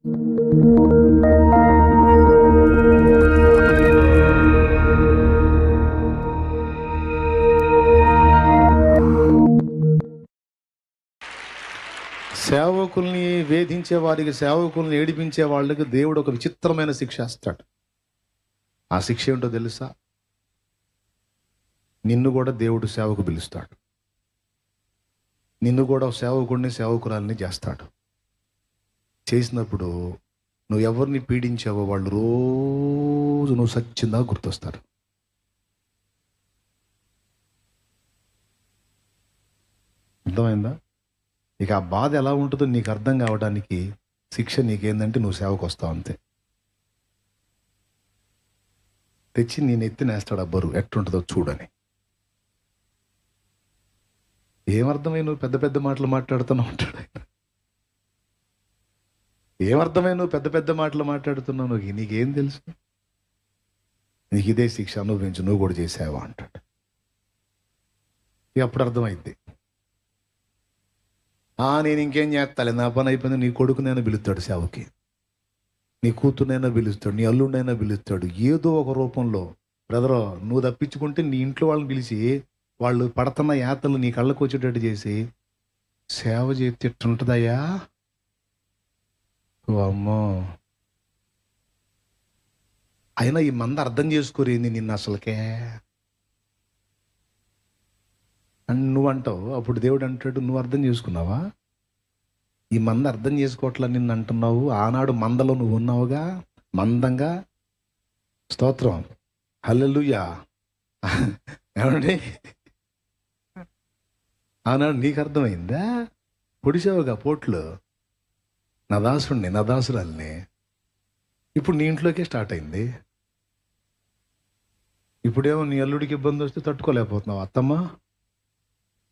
సేవకుల్ని వేధించే వారికి, సేవకుల్ని ఏడిపించే వాళ్ళకి దేవుడు ఒక విచిత్రమైన శిక్ష వేస్తాడు. ఆ శిక్ష ఏంటో తెలుసా? నిన్ను కూడా దేవుడు సేవకు పిలుస్తాడు. నిన్ను కూడా సేవకుడిని, సేవకురాల్ని చేస్తాడు. చేసినప్పుడు నువ్వు ఎవరిని పీడించావో వాళ్ళు రోజు నువ్వు సచ్చిందా గుర్తొస్తారు. అర్థమైందా? ఇక ఆ బాధ ఎలా ఉంటుందో నీకు అర్థం కావడానికి శిక్ష నీకేందంటే నువ్వు సేవకు వస్తావు అంతే. తెచ్చి నేను ఎత్తినేస్తాడు ఆ బరువు, ఎట్టుంటుందో చూడని. ఏమర్థమై నువ్వు పెద్ద పెద్ద మాటలు మాట్లాడుతున్నావు అంటాడు ఆయన. ఏమర్థమై నువ్వు పెద్ద పెద్ద మాటలు మాట్లాడుతున్నావు? నీకేం తెలుసు? నీకు ఇదే శిక్ష అనుభవించు, నువ్వు కూడా చేసావా అంటాడు. ఇక అప్పుడు అర్థమైంది. నేను ఇంకేం చేస్తాలే, నా పని అయిపోయింది. నీ కొడుకునైనా పిలుస్తాడు సేవకి, నీ కూతురునైనా పిలుస్తాడు, నీ అల్లుడినైనా పిలుస్తాడు. ఏదో ఒక రూపంలో బ్రదర్ నువ్వు తప్పించుకుంటే నీ ఇంట్లో వాళ్ళని పిలిచి వాళ్ళు పడుతున్న యాతలు నీ కళ్ళకు వచ్చేటట్టు చేసి సేవ చేస్తుంటుందయ్యా. ఓ అమ్మో, అయినా ఈ మంద అర్థం చేసుకోరేంది నిన్ను అసలుకే అని నువ్వు అంటావు. అప్పుడు దేవుడు అంటాడు, నువ్వు అర్థం చేసుకున్నావా? ఈ మంద అర్థం చేసుకోవట్లా నిన్ను అంటున్నావు. ఆనాడు మందలో నువ్వు ఉన్నావుగా, మందంగా. స్తోత్రం, హల్లెలూయా. ఏమండి, ఆనాడు నీకు అర్థమైందా? పొడిచావుగా పోట్లు, నా దాసుడిని, నా దాసురాల్ని. ఇప్పుడు నీ ఇంట్లోకే స్టార్ట్ అయింది. ఇప్పుడేమో నీ అల్లుడికి ఇబ్బంది వస్తే తట్టుకోలేకపోతున్నావా అత్తమ్మ?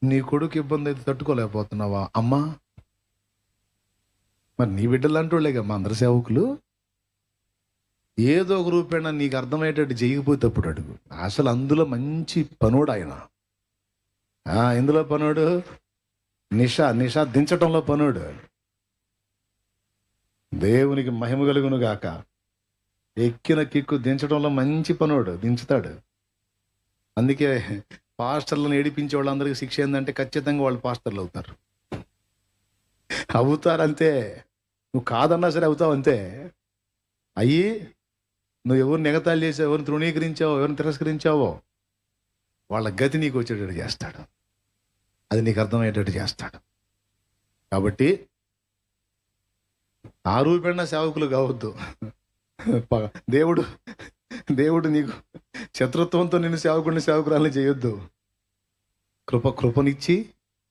నీ కొడుకు ఇబ్బంది అయితే తట్టుకోలేకపోతున్నావా అమ్మా? మరి నీ బిడ్డలు అంటోళ్ళేగా మా అందరి సేవకులు. ఏదో ఒక రూపేణా నీకు అర్థమయ్యేటట్టు చేయకపోతే అప్పుడు అడుగు. అసలు అందులో మంచి పనోడు ఆయన. ఎందులో పనోడు? నిషా దించటంలో పనోడు. దేవునికి మహిమ కలుగును గాక. ఎక్కిన కిక్కు దించడంలో మంచి పనోడు, దించుతాడు. అందుకే పాస్టర్లను ఏడిపించే వాళ్ళందరికీ శిక్ష ఏంటంటే ఖచ్చితంగా వాళ్ళు పాస్టర్లు అవుతారు. అవుతారంతే. నువ్వు కాదన్నా సరే అవుతావు అంతే. అయ్యి నువ్వు ఎవరిని ఎగతాళి చేసావు, ఎవరిని తృణీకరించావో, ఎవరిని తిరస్కరించావో వాళ్ళ గతి నీకు వచ్చేటట్టు చేస్తాడు. అది నీకు అర్థమయ్యేటట్టు చేస్తాడు. కాబట్టి ఆ రూపేణ సేవకులు కావద్దు. దేవుడు నీకు శత్రుత్వంతో నిన్ను సేవకురాలని చేయొద్దు. కృపనిచ్చి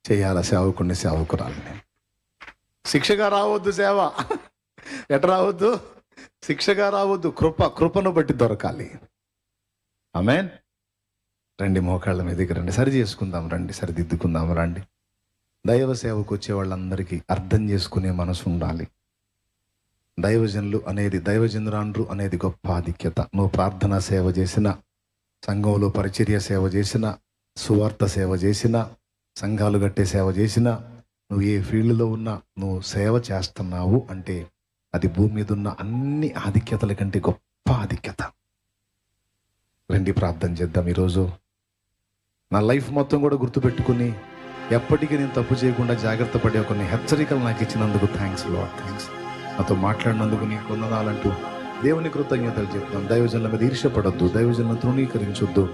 చేయాల సేవకుడిని, సేవకురాలని. శిక్షగా రావద్దు సేవ. ఎట రావద్దు? శిక్షగా రావద్దు. కృపను బట్టి దొరకాలి. ఆమేన్. రండి, మోకాళ్ళ మీదకి రండి, సరి చేసుకుందాం, రండి, సరిదిద్దుకుందాం, రండి. దైవ సేవకు వచ్చే వాళ్ళందరికీ అర్థం చేసుకునే మనసు ఉండాలి. దైవజనురాండ్రు అనేది గొప్ప ఆధిక్యత. నువ్వు ప్రార్థనా సేవ చేసిన, సంఘంలో పరిచర్య సేవ చేసిన, సువార్త సేవ చేసిన, సంఘాలు కట్టే సేవ చేసిన, నువ్వు ఏ ఫీల్డ్లో ఉన్నా నువ్వు సేవ చేస్తున్నావు అంటే అది భూమి మీద ఉన్న అన్ని ఆధిక్యతల కంటే గొప్ప ఆధిక్యత. రండి, ప్రార్థన చేద్దాం. ఈరోజు నా లైఫ్ మొత్తం కూడా గుర్తుపెట్టుకుని ఎప్పటికీ నేను తప్పు చేయకుండా జాగ్రత్త పడే కొన్ని హెచ్చరికలు నాకు ఇచ్చినందుకు థ్యాంక్స్ లార్డ్, థ్యాంక్స్. నాతో మాట్లాడినందుకు నీకు వందనాలంటూ దేవుని కృతజ్ఞతలు చెప్తాం. దైవజనుల మీద ఈర్ష్యపడొద్దు, దైవజనులను తృణీకరించొద్దు.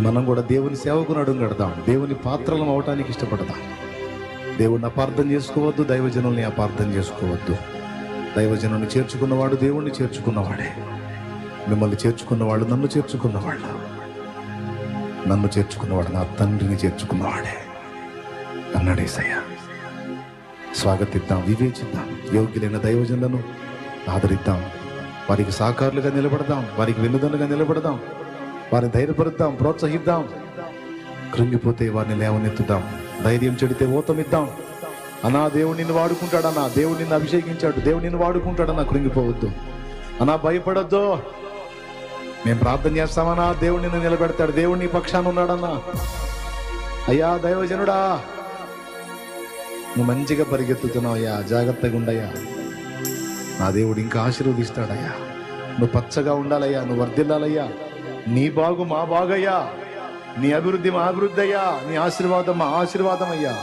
మనం కూడా దేవుని సేవకుని అడుగు కడదాం, దేవుని పాత్రలం అవటానికి ఇష్టపడదాం. దేవుడిని అపార్థం చేసుకోవద్దు, దైవజనుల్ని అపార్థం చేసుకోవద్దు. దైవజనుని చేర్చుకున్నవాడు దేవుణ్ణి చేర్చుకున్నవాడే. మిమ్మల్ని చేర్చుకున్నవాడు నన్ను చేర్చుకున్నవాడు, నన్ను చేర్చుకున్నవాడు నా తండ్రిని చేర్చుకున్నవాడే అన్నాడు యేసయ్య. స్వాగతిద్దాం, వివేచిద్దాం, యోగ్యులైన దైవజనులను ఆదరిద్దాం, వారికి సాకారులుగా నిలబడదాం, వారికి వెన్నుదన్నుగా నిలబడదాం, వారిని ధైర్యపరుద్దాం, ప్రోత్సహిద్దాం. కృంగిపోతే వారిని లేవనెత్తుదాం, ధైర్యం చెడితే ఓతమిద్దాం. అన్నా దేవుడు నిన్ను వాడుకుంటాడన్నా, దేవుడు నిన్ను అభిషేకించాడు, దేవుడు నిన్ను వాడుకుంటాడన్నా, కృంగిపోవద్దు అన్నా, భయపడొద్దు. మేము ప్రార్థన చేస్తామన్నా, దేవుడు నిన్ను నిలబెడతాడు, దేవుడు నీ పక్షాన ఉన్నాడన్నా. అయ్యా దైవజనుడా, నువ్వు మంచిగా పరిగెత్తుతున్నావు అయ్యా, జాగ్రత్తగా ఉండయ్యా. నా దేవుడు ఇంకా ఆశీర్వదిస్తాడయ్యా. నువ్వు పచ్చగా ఉండాలయ్యా, నువ్వు వర్ధిల్లాలయ్యా. నీ బాగు మా బాగయ్యా, నీ అభివృద్ధి మా అభివృద్ధి అయ్యా, నీ ఆశీర్వాదం మా ఆశీర్వాదం అయ్యా.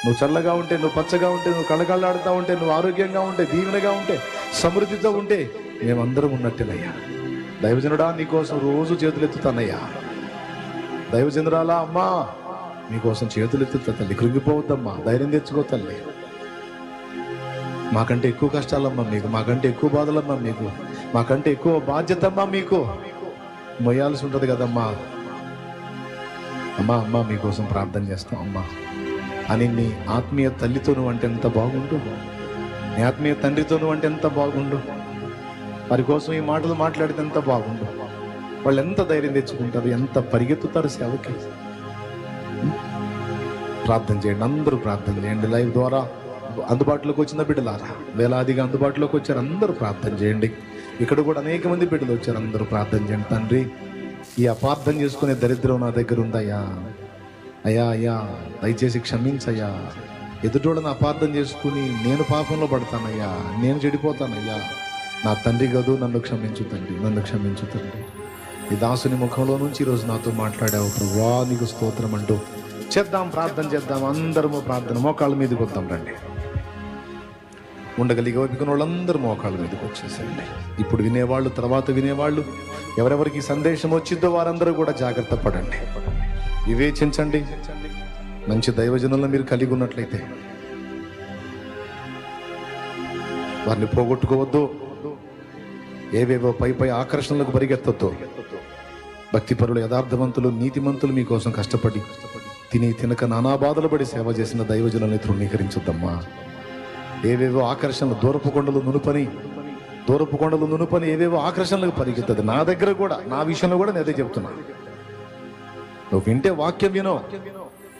నువ్వు చల్లగా ఉంటే, నువ్వు పచ్చగా ఉంటే, నువ్వు కళకళలాడుతూ ఉంటే, నువ్వు ఆరోగ్యంగా ఉంటే, దీవెనగా ఉంటే, సమృద్ధితో ఉంటే మేమందరం ఉన్నట్టేనయ్యా. దైవజనుడా నీకోసం రోజు చేతులు ఎత్తుతానయ్యా. దైవజనురాలా అమ్మా మీకోసం చేతులు ఎత్తుతా తల్లి. కృంగిపోవద్దమ్మా, ధైర్యం తెచ్చుకో తల్లి. మాకంటే ఎక్కువ కష్టాలమ్మా మీకు, మాకంటే ఎక్కువ బాధలమ్మా మీకు, మాకంటే ఎక్కువ బాధ్యత అమ్మా మీకు మొయ్యాల్సి ఉంటుంది కదమ్మా. అమ్మా అమ్మా మీకోసం ప్రార్థన చేస్తాం అమ్మా అని నీ ఆత్మీయ తల్లితో నువ్వు అంటే ఎంత బాగుండు, నీ ఆత్మీయ తండ్రితో నువ్వు అంటే ఎంత బాగుండు. వారి కోసం ఈ మాటలు మాట్లాడితే ఎంత బాగుండు. వాళ్ళు ఎంత ధైర్యం తెచ్చుకుంటారు, ఎంత పరిగెత్తుతారు సేవకి. ప్రార్థన చేయండి, అందరూ ప్రార్థన చేయండి. లైవ్ ద్వారా అందుబాటులోకి వచ్చిన బిడ్డలారా, వేలాదిగా అందుబాటులోకి వచ్చారు, అందరూ ప్రార్థన చేయండి. ఇక్కడ కూడా అనేక మంది బిడ్డలు వచ్చారు, అందరూ ప్రార్థన చేయండి. తండ్రి, ఈ అపార్థం చేసుకునే దరిద్రం నా దగ్గర ఉందయ్యా. అయ్యా అయ్యా దయచేసి క్షమించయ్యా. ఎదుటోళ్ళని అపార్థం చేసుకుని నేను పాపంలో పడతానయ్యా, నేను చెడిపోతానయ్యా. నా తండ్రి గదు, నన్ను క్షమించు తండ్రి, నన్ను క్షమించు తండ్రి. ఈ దాసుని ముఖంలో నుంచి ఈరోజు నాతో మాట్లాడావు ప్రభువా, నీకు స్తోత్రం అంటూ చేద్దాం, ప్రార్థన చేద్దాం. అందరము ప్రార్థన, మోకాళ్ళ మీదకి వద్దాం. రండి, ఉండగలిగే ఓపికన వాళ్ళందరూ మోకాళ్ళ మీదకి వచ్చేసేయండి. ఇప్పుడు వినేవాళ్ళు, తర్వాత వినేవాళ్ళు, ఎవరెవరికి సందేశం వచ్చిందో వారందరూ కూడా జాగ్రత్త పడండి, వివేచించండి. మంచి దైవజనులను మీరు కలిగి ఉన్నట్లయితే వారిని పోగొట్టుకోవద్దు. ఏవేవో పై పై ఆకర్షణలకు పరిగెత్తొద్దు. భక్తిపరులు, యథార్థవంతులు, నీతిమంతులు మీకోసం కష్టపడి తిని తినక నానా బాధలు పడి సేవ చేసిన దైవజనుల్ని తృణీకరించొద్దమ్మా. ఏవేవో ఆకర్షణలు, దూరపు కొండలు నునుపని ఏవేవో ఆకర్షణలకు పరిగెత్తదు. నా దగ్గర కూడా, నా విషయంలో కూడా నేను అదే చెప్తున్నా. నువ్వు వింటే వాక్యం వినో,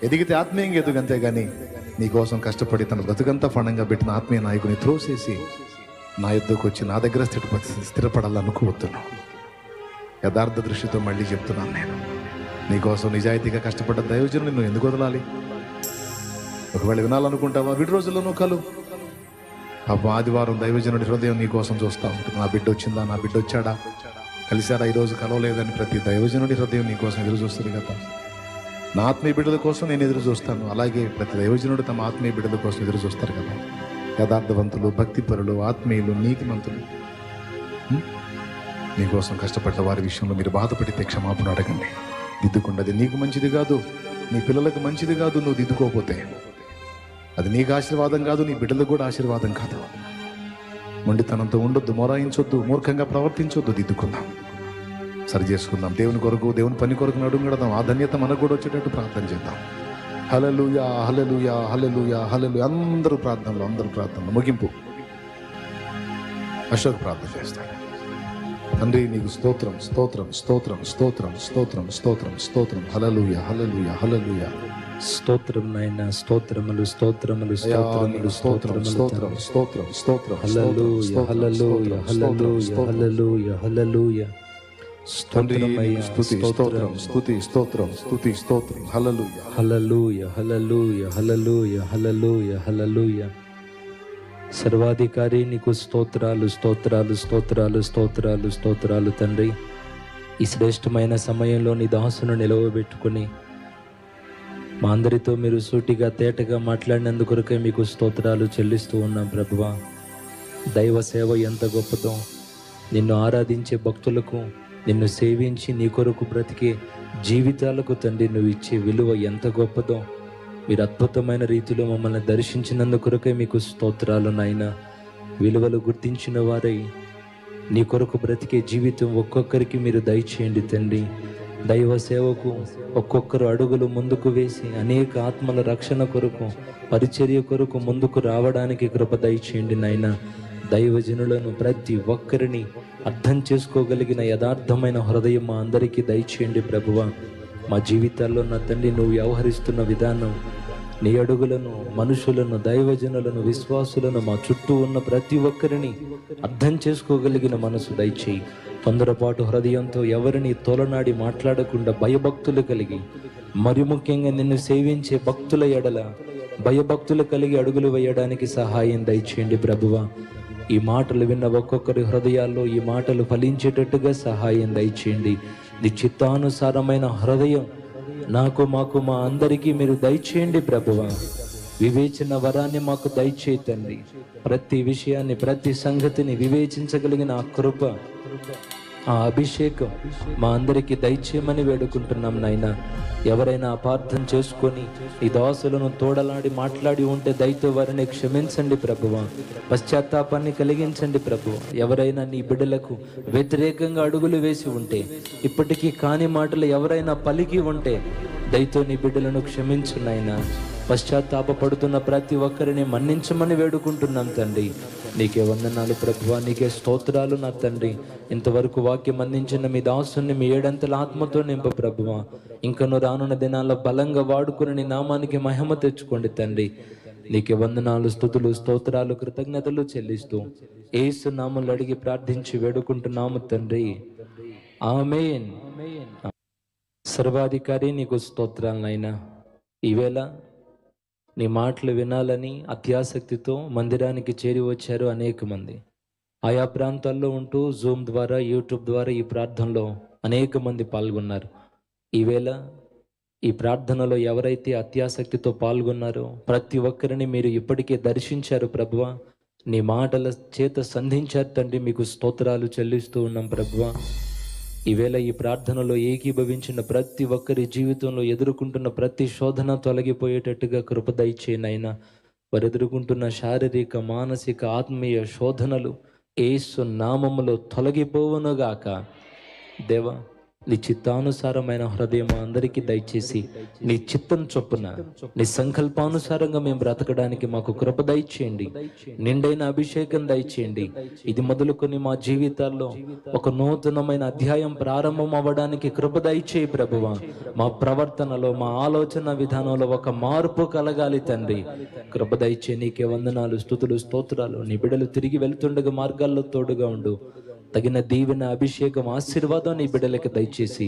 ఎదిగితే ఆత్మీయంగా ఎదుగు, అంతేగాని నీకోసం కష్టపడి తన బ్రతుకంతా ఫణంగా పెట్టిన ఆత్మీయ నాయకుని త్రోసేసి నా యుద్ధకు వచ్చి నా దగ్గర స్థిరపడాలనుకోవద్దును. యథార్థ దృష్టితో మళ్ళీ చెప్తున్నాను, నేను నీకోసం నిజాయితీగా కష్టపడ్డ దైవజనుని నువ్వు ఎందుకు వదలాలి? ఒకవేళ వినాలనుకుంటావా, విడి రోజుల్లో నువ్వు కలు. ఆదివారం దైవజనుడి హృదయం నీకోసం చూస్తూ ఉంటుంది. నా బిడ్డ వచ్చిందా, నా బిడ్డ వచ్చాడా, కలిశారా, ఈరోజు కలవలేదని ప్రతి దైవజనుడి హృదయం నీకోసం ఎదురు చూస్తుంది కదా. నా ఆత్మీయ బిడ్డల కోసం నేను ఎదురు చూస్తాను, అలాగే ప్రతి దైవజనుడు తమ ఆత్మీయ బిడ్డల కోసం ఎదురు చూస్తారు కదా. యథార్థవంతులు, భక్తిపరులు, ఆత్మీయులు, నీతిమంతులు నీకోసం కష్టపడ్డ వారి విషయంలో మీరు బాధపడితే క్షమాపణ అడగండి. దిద్దుకుండది నీకు మంచిది కాదు, నీ పిల్లలకు మంచిది కాదు. నువ్వు దిద్దుకోకపోతే అది నీకు ఆశీర్వాదం కాదు, నీ బిడ్డలకు కూడా ఆశీర్వాదం కాదు. మొండితనంతో ఉండొద్దు, మొరాయించొద్దు, మూర్ఖంగా ప్రవర్తించొద్దు. దిద్దుకుందాం, సరి చేసుకుందాం. దేవుని కొరకు, దేవుని పని కొరకు నడుంగడదాం. ఆ ధన్యత మనకు కూడా వచ్చేటట్టు ప్రార్థన చేద్దాం. హల్లెలూయా, హల్లెలూయా, హల్లెలూయా, హల్లెలూయా. అందరూ ప్రార్థనలు ముగింపు. అశోక్ ప్రార్థన చేస్తాడు. తండ్రి, నీకు స్తోత్రం, స్తోత్రం, స్తోత్రం, స్తోత్రం, స్తోత్రం, స్తోత్రం, స్తోత్రం. హల్లెలూయా, హల్లెలూయా, హల్లెలూయా. స్తోత్రం నాయన, స్తోత్రములు, స్తోత్రములు, స్తోత్రములు, స్తోత్రం, స్తోత్రం, స్తోత్రం, స్తోత్రం. హల్లెలూయా, హల్లెలూయా, హల్లెలూయా, హల్లెలూయా, హల్లెలూయా. స్తోత్రమయ్యా, స్తుతి, స్తోత్రం, స్తుతి, స్తోత్రం, స్తుతి, స్తోత్రం. హల్లెలూయా, హల్లెలూయా, హల్లెలూయా, హల్లెలూయా, హల్లెలూయా, హల్లెలూయా. సర్వాధికారి నీకు స్తోత్రాలు, స్తోత్రాలు, స్తోత్రాలు, స్తోత్రాలు, స్తోత్రాలు తండ్రి. ఈ శ్రేష్టమైన సమయంలో నీ దాసును నిలవబెట్టుకుని మా అందరితో మీరు సూటిగా తేటగా మాట్లాడినందుకొరకే మీకు స్తోత్రాలు చెల్లిస్తూ ఉన్నాం ప్రభువా. దైవ సేవ ఎంత గొప్పదో, నిన్ను ఆరాధించే భక్తులకు, నిన్ను సేవించి నీ కొరకు బ్రతికే జీవితాలకు తండ్రి నువ్వు ఇచ్చే విలువ ఎంత గొప్పదో. మీరు అద్భుతమైన రీతిలో మమ్మల్ని దర్శించినందుకొరకే మీకు స్తోత్రాలు నాయన. విలువలు గుర్తించిన వారై నీ కొరకు బ్రతికే జీవితం ఒక్కొక్కరికి మీరు దయచేయండి తండ్రి. దైవ సేవకు ఒక్కొక్కరు అడుగులు ముందుకు వేసి అనేక ఆత్మల రక్షణ కొరకు, పరిచర్య కొరకు ముందుకు రావడానికి కృప దయచేయండి నాయన. దైవజనులను ప్రతి ఒక్కరిని అర్థం చేసుకోగలిగిన యథార్థమైన హృదయం మా అందరికీ దయచేయండి ప్రభువా. మా జీవితాల్లో నా తండ్రి నువ్వు వ్యవహరిస్తున్న విధానం, నీ అడుగులను, మనుషులను, దైవజనులను, విశ్వాసులను, మా చుట్టూ ఉన్న ప్రతి ఒక్కరిని అర్థం చేసుకోగలిగిన మనసు దయచేయి. తొందరపాటు హృదయంతో ఎవరిని తోలనాడి మాట్లాడకుండా భయభక్తులు కలిగి, మరి ముఖ్యంగా నిన్ను సేవించే భక్తుల ఎడల భయభక్తులు కలిగి అడుగులు వేయడానికి సహాయం దయచేయండి ప్రభువా. ఈ మాటలు విన్న ఒక్కొక్కరి హృదయాల్లో ఈ మాటలు ఫలించేటట్టుగా సహాయం దయచేయండి. నీ చిత్తానుసారమైన హృదయం నాకు, మాకు, మా అందరికీ మీరు దయచేయండి ప్రభువా. వివేచన వరాన్ని మాకు దయచేయి తండ్రి. ప్రతి విషయాన్ని, ప్రతి సంగతిని వివేచించగలిగిన ఆ కృప, ఆ అభిషేకం మా అందరికీ దయచేయమని వేడుకుంటున్నాం నాయన. ఎవరైనా అపార్థం చేసుకొని ఈ దాసులను తోడలాడి మాట్లాడి ఉంటే దయతో వారిని క్షమించండి ప్రభువా. పశ్చాత్తాపాన్ని కలిగించండి ప్రభువా. ఎవరైనా నీ బిడ్డలకు వ్యతిరేకంగా అడుగులు వేసి ఉంటే, ఇప్పటికీ కాని మాటలు ఎవరైనా పలికి ఉంటే దయతో నీ బిడ్డలను క్షమించు నాయనా. పశ్చాత్తాపడుతున్న ప్రతి ఒక్కరిని మన్నించమని వేడుకుంటున్నాం తండ్రి. నీకే వందనాలు ప్రభువా, నీకే స్తోత్రాలు నా తండ్రి. ఇంతవరకు వాక్యం అందించిన మీ దాసుని మీ ఏడంతల ఆత్మతో నింప ప్రభువా. ఇంకను రానున్న దినాల్లో బలంగా వాడుకుని నీ నామానికి మహిమ తెచ్చుకోండి తండ్రి. నీకే వందనాలు, స్తుతులు, స్తోత్రాలు, కృతజ్ఞతలు చెల్లిస్తూ యేసు నామములో అడిగి ప్రార్థించి వేడుకుంటున్నాము తండ్రి. ఆమేన్. సర్వాధికారి నీకు స్తోత్రాలు నాయనా. ఈవేళ నీ మాటలు వినాలని అత్యాసక్తితో మందిరానికి చేరి వచ్చారు అనేక మంది. ఆయా ప్రాంతాల్లో ఉంటూ జూమ్ ద్వారా, యూట్యూబ్ ద్వారా ఈ ప్రార్థనలో అనేక మంది పాల్గొన్నారు. ఈవేళ ఈ ప్రార్థనలో ఎవరైతే అత్యాసక్తితో పాల్గొన్నారో ప్రతి ఒక్కరిని మీరు ఇప్పటికే దర్శించారు ప్రభువా. నీ మాటల చేత సంధించారు తండ్రి. మీకు స్తోత్రాలు చెల్లిస్తూ ఉన్నాం ప్రభువా. ఈవేళ ఈ ప్రార్థనలో ఏకీభవించిన ప్రతి ఒక్కరి జీవితంలో ఎదుర్కొంటున్న ప్రతి శోధన తొలగిపోయేటట్టుగా కృప దయచేయనైనా. వారు ఎదుర్కొంటున్న శారీరక, మానసిక, ఆత్మీయ శోధనలు యేసు నామములో తొలగిపోవునుగాక. దేవా, నీ చిత్తానుసారమైన హృదయం అందరికీ దయచేసి నీ చిత్తం చొప్పున, నీ సంకల్పానుసారంగా మేము బ్రతకడానికి మాకు కృప దయచేయండి. నిండైన అభిషేకం దయచేయండి. ఇది మొదలుకొని మా జీవితాల్లో ఒక నూతనమైన అధ్యాయం ప్రారంభం అవ్వడానికి కృప దయచేయి ప్రభువా. మా ప్రవర్తనలో, మా ఆలోచన విధానంలో ఒక మార్పు కలగాలి తండ్రి. కృప దయచేయి. నీకే వందనాలు, స్తుతులు, స్తోత్రాలు. నీ బిడ్డలు తిరిగి వెళ్తుండగా మార్గాల్లో తోడుగా ఉండు. తగిన దీవెన, అభిషేకం, ఆశీర్వాదం నీ బిడ్డలకి దయచేసి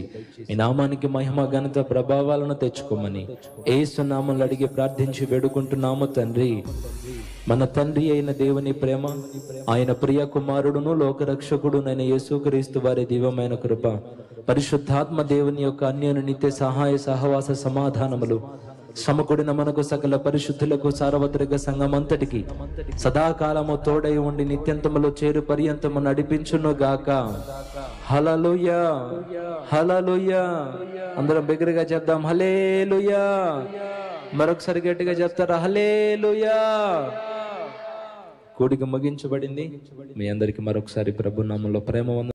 ఈ నామానికి మహిమ, ఘనత, ప్రభావాలను తెచ్చుకోమని యేసు నామములో అడిగి ప్రార్థించి వేడుకుంటున్నాము తండ్రి. మన తండ్రి అయిన దేవుని ప్రేమ, ఆయన ప్రియ కుమారుడును లోకరక్షకుడునైన యేసుక్రీస్తు వారి దివ్యమైన కృప, పరిశుద్ధాత్మ దేవుని యొక్క అన్యోన్య నిత్య సహాయ సహవాస సమాధానములు సమకూడిన మనకు సకల పరిశుద్ధులకు సార్వత్రిక సంఘమంతటికి సదాకాలము తోడై ఉండి నిత్యంతములో చేరు పర్యంతము నడిపించును గాక. హల్లెలూయా, హల్లెలూయా. అందరం బిగ్గరగా చెప్దాం హల్లెలూయా. మరొకసారి గట్టిగా చెప్తారా హల్లెలూయా. కూడిక ముగించబడింది. మీ అందరికి మరొకసారి ప్రభు నామములో ప్రేమ